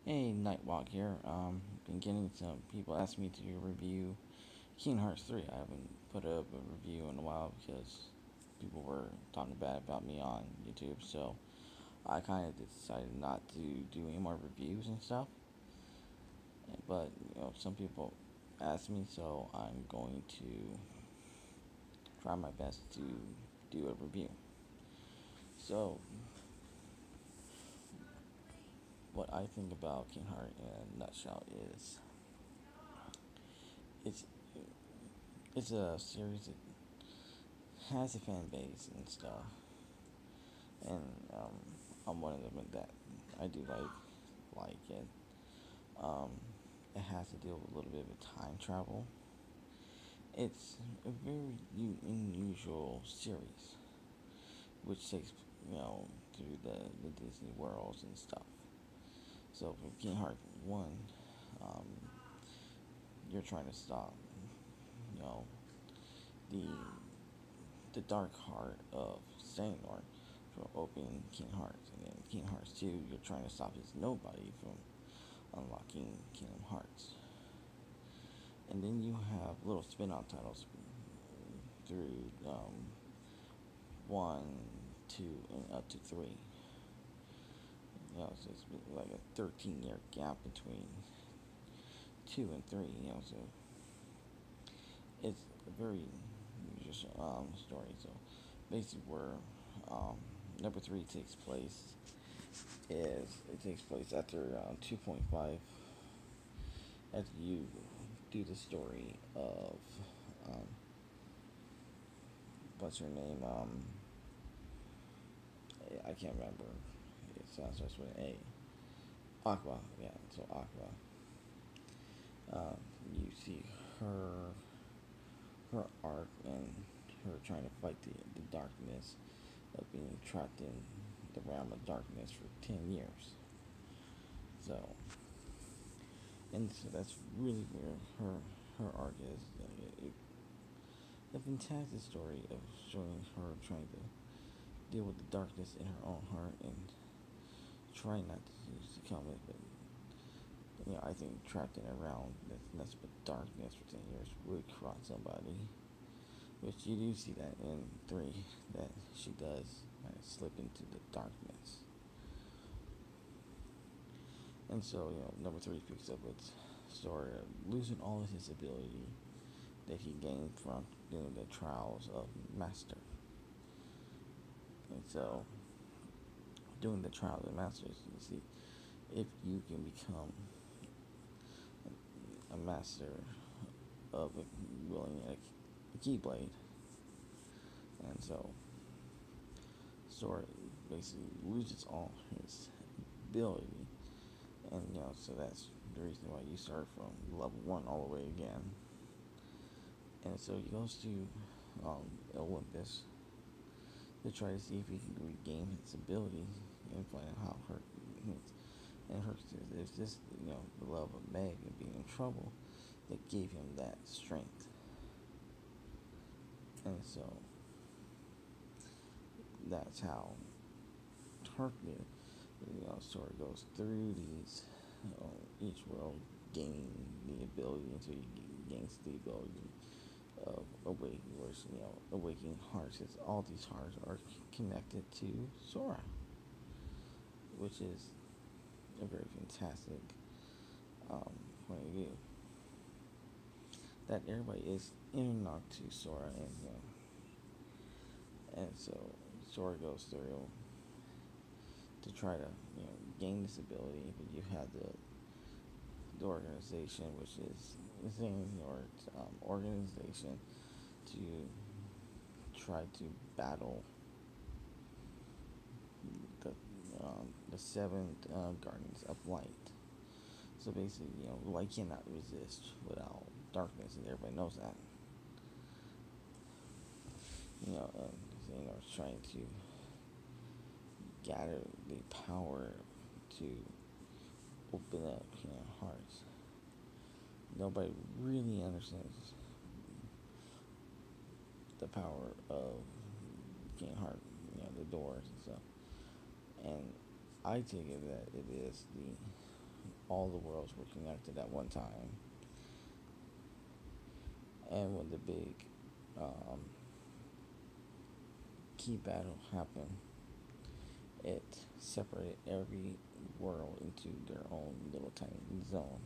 Hey, Nightwalk here. Been getting some people ask me to review Kingdom Hearts 3. I haven't put up a review in a while because people were talking bad about me on YouTube, so I kind of decided not to do any more reviews and stuff. But, some people asked me, so I'm going to try my best to do a review. So, what I think about Kingdom Hearts in a nutshell is it's it's a series that has a fan base and stuff, and I'm one of them that I do like it. Um, it has to deal with a little bit of time travel. It's a very unusual series, which takes through the Disney worlds and stuff. So for Kingdom Hearts 1, um, you're trying to stop you know the the dark heart of Xehanort from opening Kingdom Hearts, and then Kingdom Hearts 2, you're trying to stop this nobody from unlocking Kingdom Hearts. And then you have little spin-off titles through 1, 2, and up to 3. So it's like a 13-year gap between 2 and 3. So it's a very unusual story. So basically, where um, number 3 takes place is it takes place after 2.5, after you do the story of um, what's her name? I can't remember. It starts with an A. Aqua, yeah. So Aqua. You see her her arc and her trying to fight the darkness of being trapped in the realm of darkness for 10 years. So, and so that's really where her arc is. A fantastic story of showing her trying to deal with the darkness in her own heart and trying not to succumb it, but I think trapped in a realm that's nothing but darkness for 10 years would cross somebody. Which you do see that in 3, that she does kind of slip into the darkness. And so, number 3 picks up with story of losing all of his ability that he gained from doing the trials of Master. And so, doing the trials of Master, you see if you can become a master of wielding a Keyblade. And so, Sora basically loses all his ability, and so that's the reason why you start from level 1 all the way again. And so he goes to Olympus to try to see if he can regain his ability and find out how hurt and hurt. There's just the love of Meg and being in trouble that gave him that strength. And so that's how Hercules, sort of goes through these, each world gaining the ability until he gains the ability of awakening, awakening hearts. As all these hearts are connected to Sora, which is a very fantastic point of view. That everybody is interlocked to Sora, and so Sora goes through to try to gain this ability, but you have the organization, which is the thing, or organization to try to battle the the 7 Guardians of Light. So basically, light cannot resist without darkness, and everybody knows that. Xehanort's trying to gather the power to open up hearts. Nobody really understands the power of Kingdom Heart, the doors and stuff. And I take it that it is all the worlds were connected at one time, and when the big um, key battle happened, it separated every world into their own little tiny zone,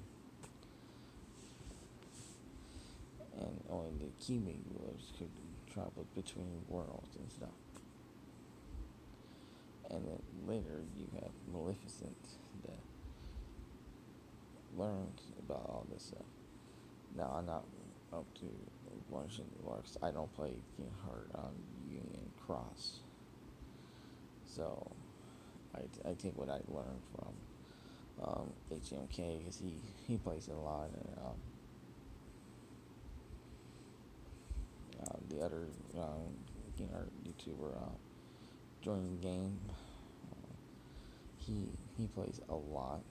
and only the key warriors could travel between worlds and stuff. And then later you have Maleficent that learned about all this stuff. Now I'm not up to watching the works. I don't play Kingdom Hearts on Union Cross, so I take what I learned from HMK because he plays it a lot, and the other Kingdom Hearts YouTuber joining the game. He plays a lot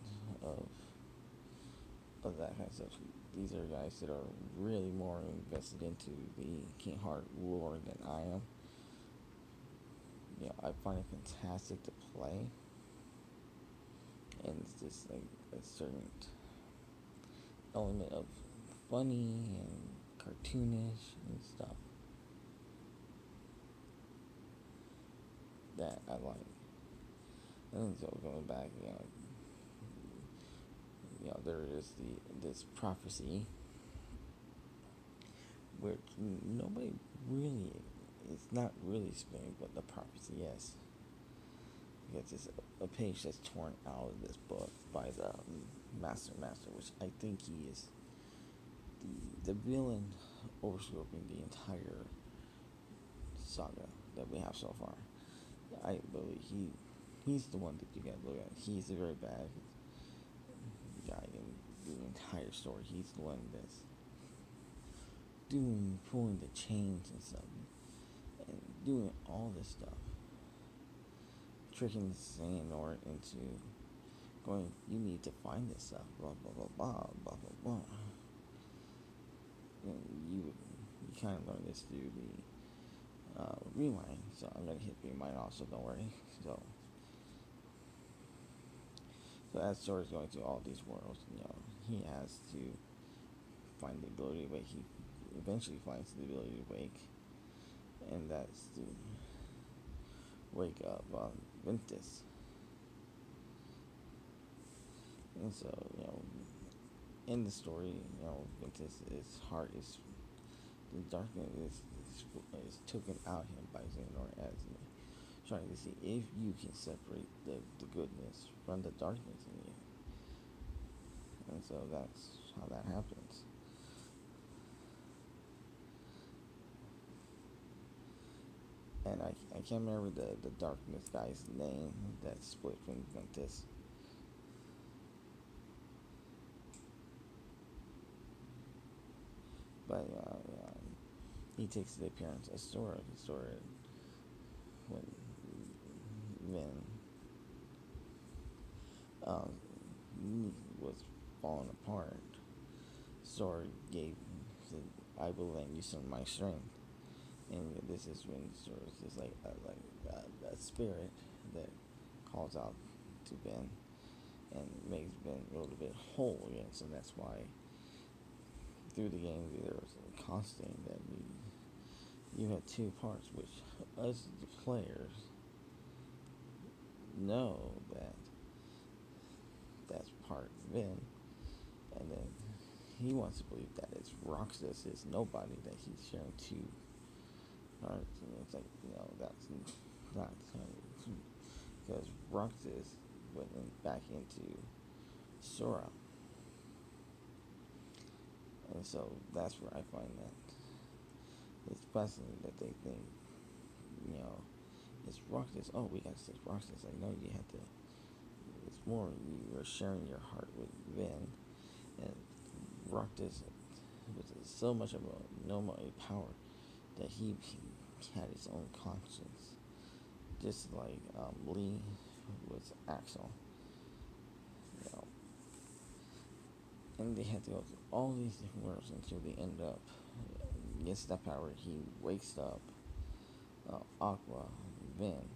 of that kind of stuff. These are guys that are really more invested into the Kingdom Hearts lore than I am. I find it fantastic to play, and it's just like a certain element of funny and cartoonish and stuff that I like. And so going back, there is this prophecy which nobody really, it's not really explained what the prophecy is. Because it's a page that's torn out of this book by the Master, which I think he is the villain overscoping the entire saga that we have so far. I believe he's the one that you gotta look at. He's a very bad guy in the entire story. He's the one that's pulling the chains and stuff, and doing all this stuff, tricking Xehanort into going, you need to find this stuff, blah blah blah blah blah blah blah. And you kind of learn this through the rewind, so I'm gonna hit rewind also, don't worry. So as Sora's going through all these worlds, he has to find the ability to wake. He eventually finds the ability to wake, and that's to wake up Ventus. And so, in the story, Ventus' heart is, the darkness is taken out him by Xehanort as trying to see if you can separate the goodness from the darkness in you. And so that's how that happens. And I can't remember the darkness guy's name that split from Ventus. But he takes the appearance of Sora. When was falling apart, Sora said, I will lend you some of my strength. And this is when Sora's just like a spirit that calls out to Ben and makes Ben a little bit whole again. So that's why through the game there was a constant that you had two parts, which us the players know that that's part Ben, and then he wants to believe that it's Roxas is nobody, that he's sharing two parts, and it's like, that's not because Roxas went back into Sora. And so that's where I find that it's fascinating that they think, it's Roxas. Oh, we got to say Roxas. Like, no, you have to. It's more you are sharing your heart with Ben, and Roxas was so much of a power that he had his own conscience, just like Lee was Axel. And they had to go through all these different worlds until they end up gets that power. He wakes up Aqua, Ben,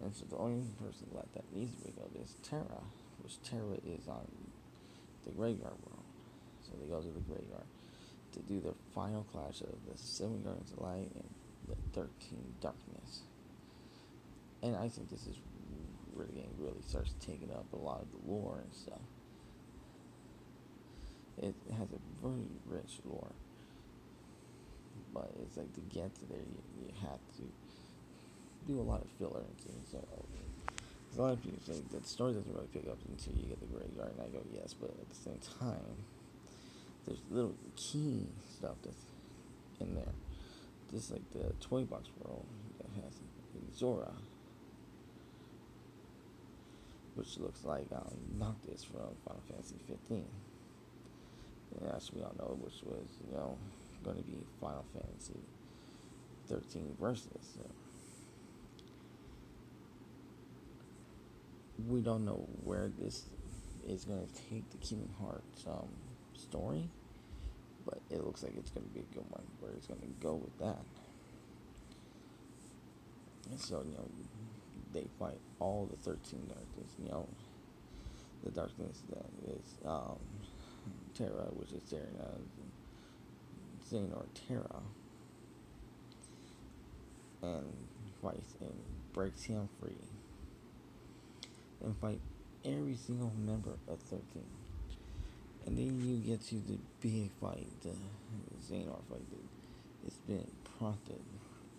and so the only person left that needs to wake up is Terra, which Terra is on the graveyard world. So they go to the graveyard to do their final clash of the 7 Guardians of Light and the 13 Darkness. And I think this is where the game really starts taking up a lot of the lore and stuff. It has a very rich lore, but it's like to get to there, you have to do a lot of filler and things. So a lot of people say that the story doesn't really pick up until you get the graveyard, and I go yes, but at the same time, there's little key stuff that's in there, just like the toy box world that has Zora, which looks like Noctis from Final Fantasy 15. And as we all know, which was going to be Final Fantasy 13 Versus. So we don't know where this is going to take the Kingdom Hearts story, but it looks like it's going to be a good one where it's going to go with that. And so, they fight all the 13 darkness, the darkness that is Terra, which is Xehanort Terra, and fights and breaks him free, and fight every single member of 13. And then you get to the big fight, the Xehanort fight. It's been prompted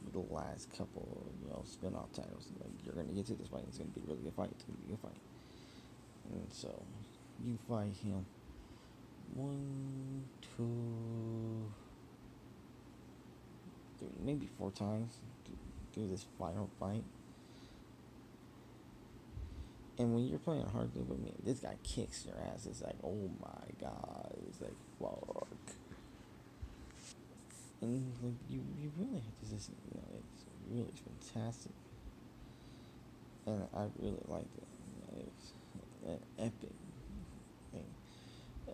with the last couple of, spin-off titles. Like, you're going to get to this fight, it's going to be a really good fight. It's going to be a good fight. And so, you fight him 1, 2, 3, maybe 4 times through this final fight. And when you're playing hard with me, this guy kicks your ass. It's like, oh my god. It's like, fuck. And like, you really have to just, it's really fantastic. And I really liked it. It's an epic thing.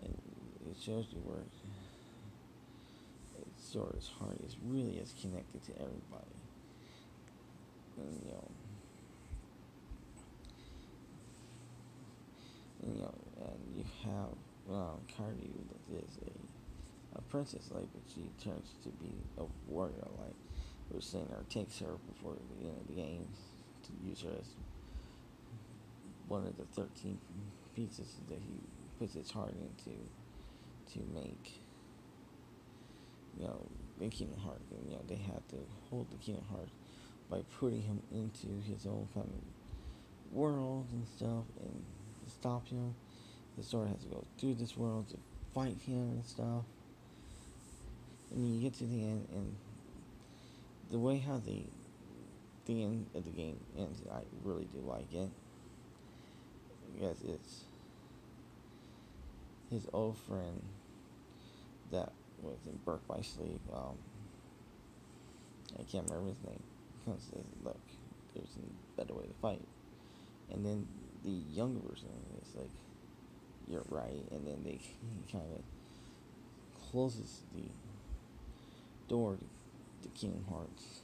And it shows you where Zora's heart is really as connected to everybody. And, and you have Kairi, that is a princess, like, but she turns to be a warrior, like, we're saying, or takes her before the end of the game to use her as one of the 13 pieces that he puts his heart into to make, the Kingdom Hearts. And, they have to hold the Kingdom Hearts by putting him into his own kind of world and stuff, and to stop him. The story has to go through this world to fight him and stuff. And you get to the end, and the way how the end of the game ends, I really do like it. Because it's his old friend that was in Birth by Sleep. I can't remember his name. Comes says, look, there's a better way to fight. And then the younger version is like, you're right. And then he kind of closes the door to Kingdom Hearts.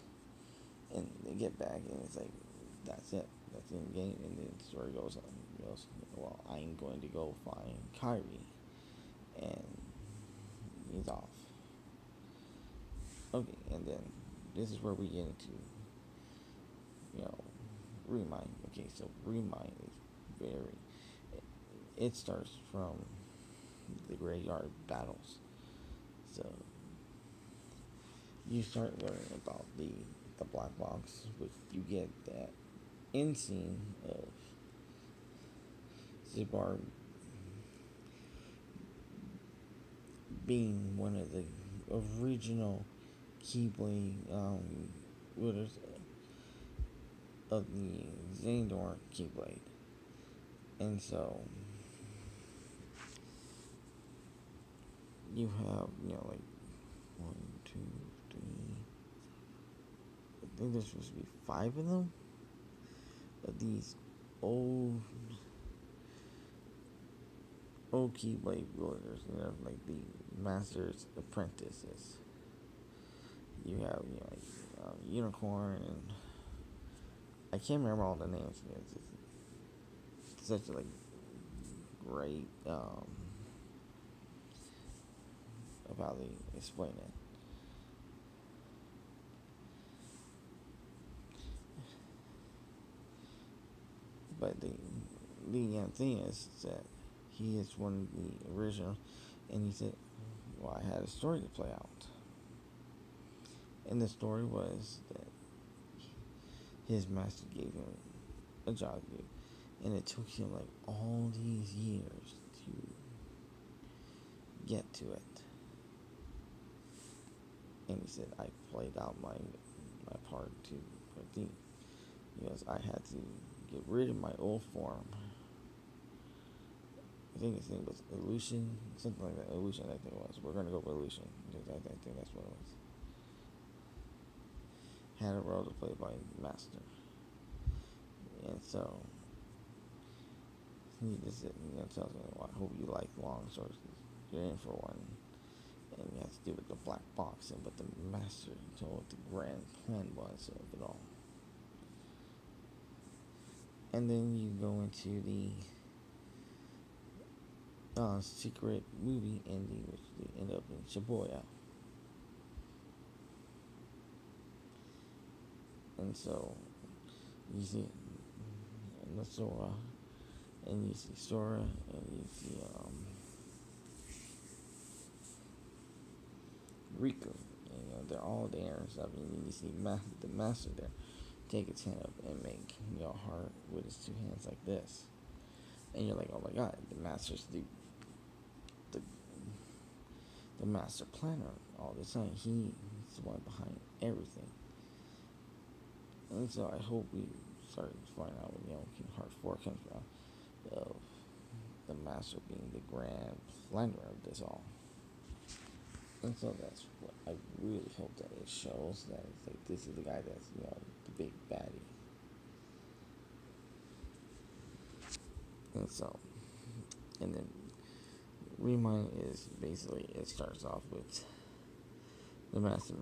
And they get back, and it's like, that's it. That's in the game. And then the story goes on. Well, I'm going to go find Kairi. And he's off. Okay, and then this is where we get into, Remind. Okay, so Remind is it starts from the graveyard battles. So you start learning about the black box, which you get that end scene of Xibar being one of the original Keyblade winners of the Xehanort Keyblade. And so you have, like 1, 2, 3, I think there's supposed to be 5 of them, of these old Keyblade wielders, like the Master's Apprentices. You have, Unicorn, and I can't remember all the names. It's such a great of how they explain it. But the thing is that he is one of the original, and he said, "Well, I had a story to play out." And the story was that his master gave him a job to do, and it took him like all these years to get to it. And he said, "I played out my part to the because I had to get rid of my old form." I think his name was Illusion, something like that. Illusion, I think it was. We're gonna go with Illusion because I think that's what it was. Had a role to play by Master, and so he just tells me, "Well, I hope you like long stories. You're in for one." And you have to do with the black box and what the Master told what the grand plan was of it all. And then you go into the secret movie ending, which they end up in Shibuya. And so you see Sora, and you see Sora, and you see Riku. And, they're all there and stuff. And you see the Master there take his hand up and make heart with his two hands like this. And you're like, oh my god, the Master's the the master planner all the time. He's the one behind everything. And so I hope we start to find out when Kingdom Hearts 4 comes around of the Master being the grand planner of this all. And so that's what I really hope that it shows, that it's like this is the guy that's the big baddie. And so, and then Remind is basically, it starts off with the Master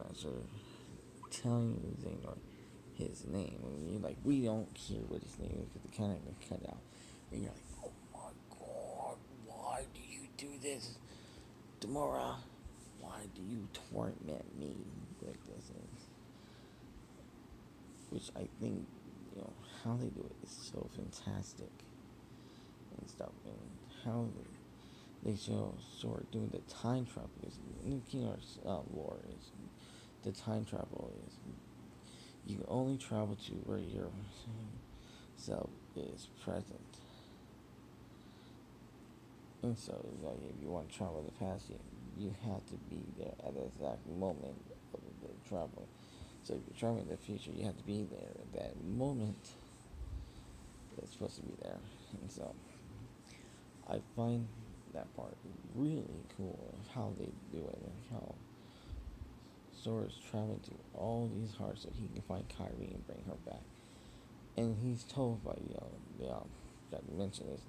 telling Xehanort his name, and you're like, we don't care what his name is because it kind of got cut out, and you're like, oh my god, why do you do this, Tamura? Why do you torment me like this? Which I think how they do it is so fantastic and stuff, and how they show Sora doing the time travel. Because in Kingdom Hearts lore is the time travel is you can only travel to where your self is present. And so, like, if you want to travel the past, you have to be there at the exact moment of the travel. So if you're traveling in the future, you have to be there at that moment that's supposed to be there. And so I find that part really cool of how they do it, and how Sora's traveling through all these hearts so he can find Kairi and bring her back. And he's told by that mentioned is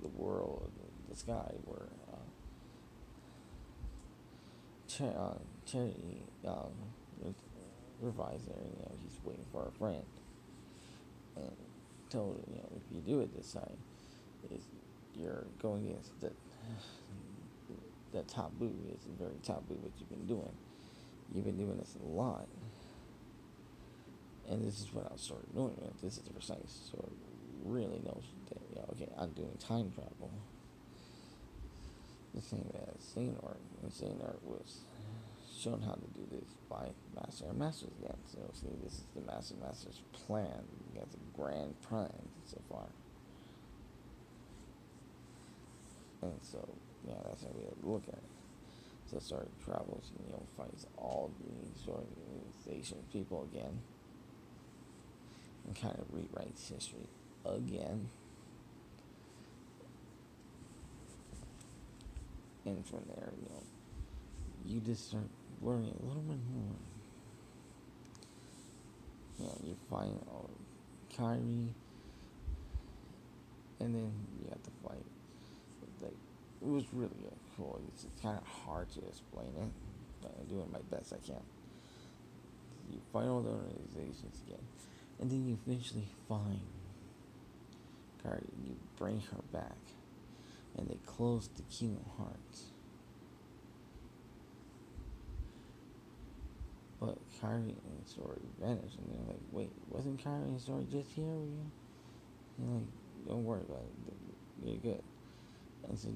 the world, the sky, where Charity revives there, and he's waiting for a friend, and told him, if you do it this time, is you're going against that taboo. It's very taboo what you've been doing. You've been doing this a lot, and this is what I started doing. This is the precise. So it really knows that okay, I'm doing time travel. The same as Xehanort, and Xehanort was shown how to do this by Master and Masters again. So see, this is the Master's plan. He has a grand plan so far. And so, that's how we look at it. So Sora travels, fights all these organization people again, and kind of rewrites history again. And from there, you just start learning a little bit more. You find Kairi, and then you have to fight. Like, it was really cool. It's kind of hard to explain it, but I'm doing my best I can. You find all the organizations again, and then you eventually find Kairi. You bring her back, and they close the Kingdom Hearts. but Kyrie and Story vanished, and they're like, wait, wasn't Kyrie and Story just here? You're like, don't worry about it, you're good. And so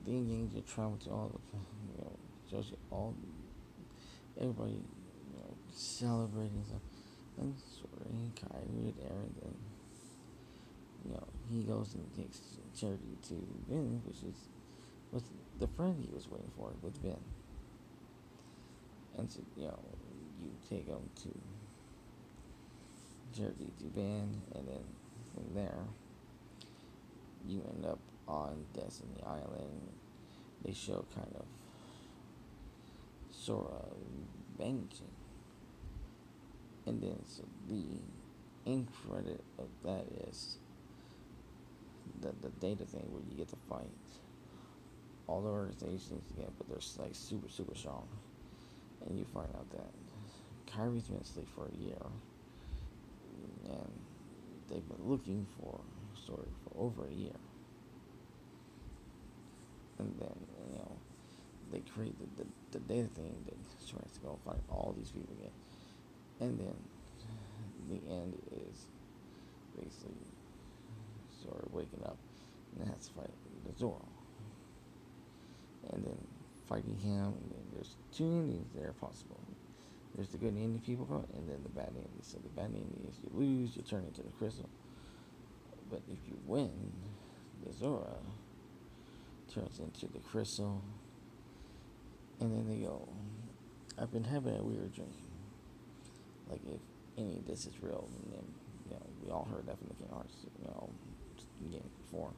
they engage your travel to all the, shows you all, everybody, celebrating stuff. And Story and Kyrie are there, and then, he goes and takes Charity to Vin, which was the friend he was waiting for with Vin. And so, you take him to Charity to Vin, and then from there, you end up on Destiny Island. They show kind of Sora banking. And then, so the end credit of that is the data thing where you get to fight all the organizations again, but they're like super, super strong. And you find out that Kyrie's been asleep for a year, and they've been looking for Story for over a year. And then, they create the data thing that tries to go find all these people again. And then the end is basically sort of waking up and has to fight the Zoro. And then fighting him, and then there's two endings that are possible. There's the good ending people and then the bad ending. So the bad ending is you lose, you turn into the crystal. But if you win, the Zora turns into the crystal. And then they go, I've been having a weird dream. Like, if any of this is real, and then, we all heard that from the Kingdom Hearts, game before.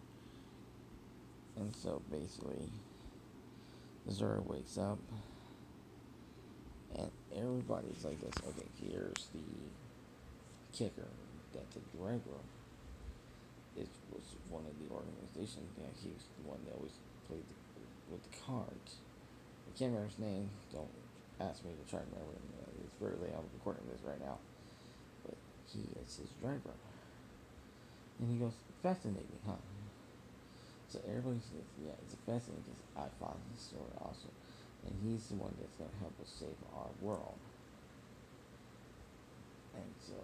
And so, basically, Zora wakes up, and everybody's like this, okay, here's the kicker, that the driver was one of the organizations, he was the one that always played with the cards. I can't remember his name, don't ask me to try to remember him. It's very late, I'm recording this right now. But he is his driver. And he goes, fascinating, huh? So everybody says, yeah, it's fascinating because I found his story also. And he's the one that's going to help us save our world. And so,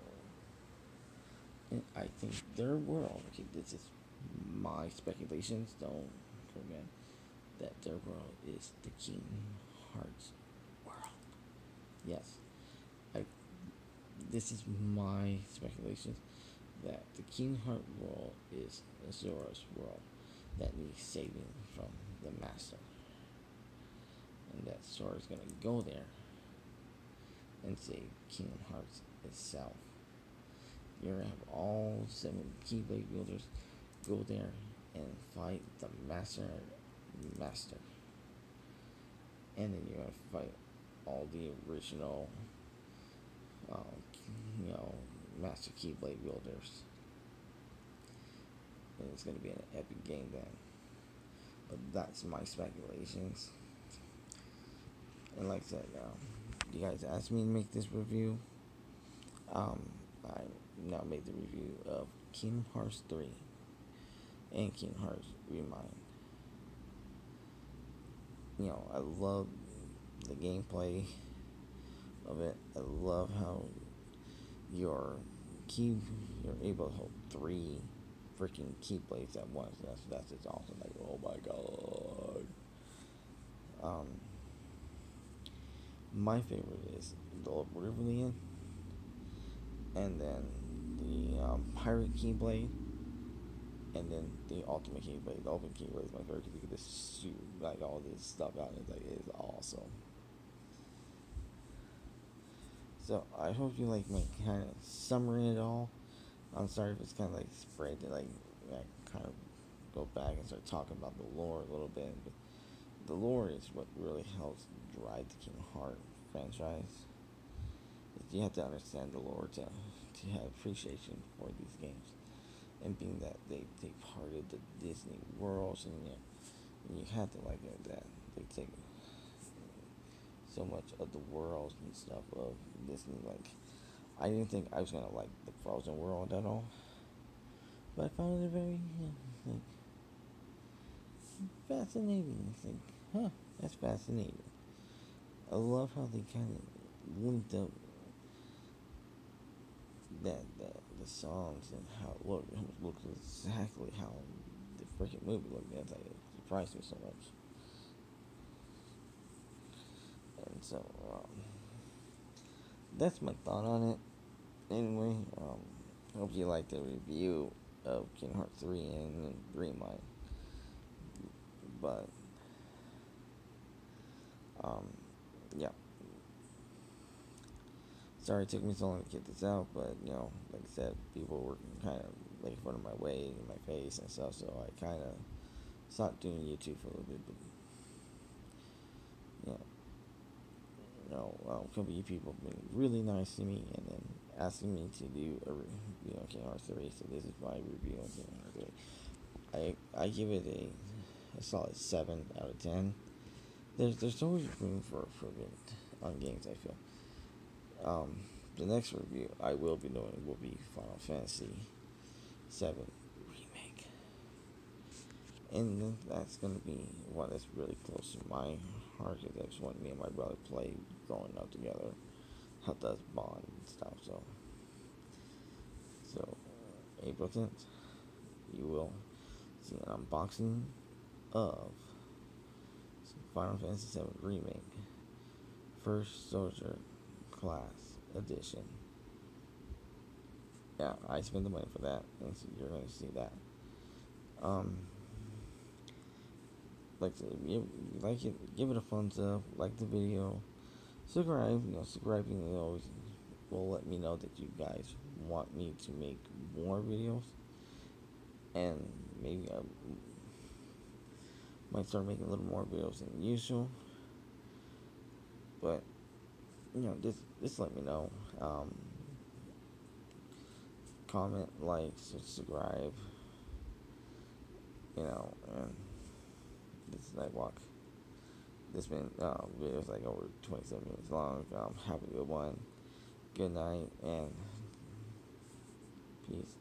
I think their world, okay, this is my speculations, don't forget, that their world is the Kingdom Hearts world. Yes, this is my speculations, that the Kingdom Hearts world is Zora's world that needs saving from the Master. And that Zora's gonna go there and save Kingdom Hearts itself. You're gonna have all 7 Keyblade wielders go there and fight the Master. And then you're gonna fight all the original Master Keyblade wielders. And it's gonna be an epic game then. But that's my speculations. And like I said, you guys asked me to make this review. I now made the review of Kingdom Hearts 3 and Kingdom Hearts Remind. I love the gameplay of it. I love how you're able to hold 3 freaking Keyblades at once. That's just awesome. Like, oh my god. My favorite is the Riverland, and then the Pirate Keyblade, and then the Ultimate Keyblade. The Ultimate Keyblade is my favorite because you can just shoot like all this stuff out, and it is awesome. So I hope you like my kind of summary it all. I'm sorry if it's kind of like spread to like kind of go back and start talking about the lore a little bit, but the lore is what really helps drive the Kingdom Hearts franchise. You have to understand the lore to have appreciation for these games, and being that they part of the Disney worlds, and you have to like it that they take so much of the worlds and stuff of Disney. Like, I didn't think I was gonna like the Frozen world at all, but I found it very like fascinating. It's like, huh, that's fascinating. I love how they kind of linked up the songs and how it looked exactly how the freaking movie looked. That's like it surprised me so much. And so that's my thought on it. Anyway, hope you liked the review of Kingdom Hearts 3 and Dream Line. But um, yeah. Sorry it took me so long to get this out, but like I said, people were kind of making fun of my weight and my face and stuff, so I kind of stopped doing YouTube for a little bit. But yeah, a couple of you people have been really nice to me, and then asking me to do a review on Kingdom Hearts 3. So this is my review on Kingdom Hearts 3. I give it a solid 7 out of 10. There's always room for improvement on games, I feel. The next review I will be doing will be Final Fantasy VII Remake. And that's going to be one that's really close to my heart, because that's what me and my brother played growing up together. Helped us bond and stuff. So April 10th, you will see an unboxing of Final Fantasy VII Remake, First Soldier Class Edition. Yeah, I spent the money for that, and so you're going to see that. Like it, give it a thumbs up, like the video, subscribe. Subscribing always will let me know that you guys want me to make more videos, and maybe I might start making a little more videos than usual. But just let me know. Comment, like, subscribe. And this is Nightwalk. This been videos like over 27 minutes long. Have a good one. Good night and peace.